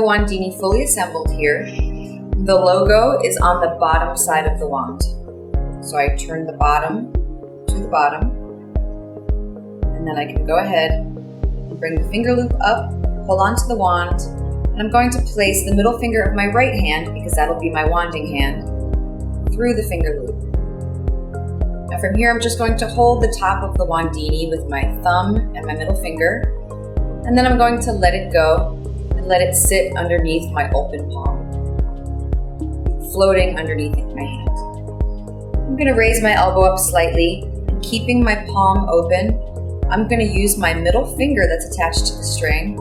the Wandini fully assembled here. The logo is on the bottom side of the wand. So I turn the bottom to the bottom, and then I can go ahead and bring the finger loop up, hold on to the wand, and I'm going to place the middle finger of my right hand, because that'll be my wanding hand, through the finger loop. Now from here, I'm just going to hold the top of the Wandini with my thumb and my middle finger, and then I'm going to let it go and let it sit underneath my open palm, floating underneath my hand. I'm going to raise my elbow up slightly, and keeping my palm open, I'm going to use my middle finger that's attached to the string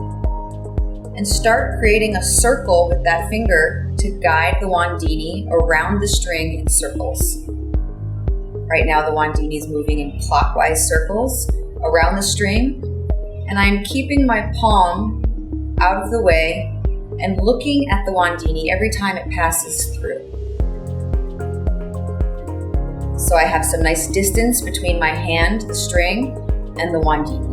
and start creating a circle with that finger to guide the Wandini around the string in circles. Right now the Wandini is moving in clockwise circles around the string, and I'm keeping my palm out of the way and looking at the Wandini every time it passes through. So I have some nice distance between my hand, the string, and the Wandini.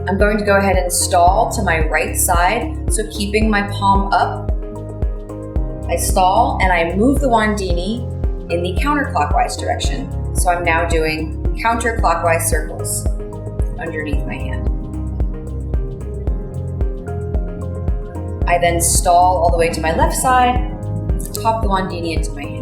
I'm going to go ahead and stall to my right side, so keeping my palm up, I stall and I move the Wandini in the counterclockwise direction. So I'm now doing counterclockwise circles underneath my hand. I then stall all the way to my left side, pop the Wandini into my hand.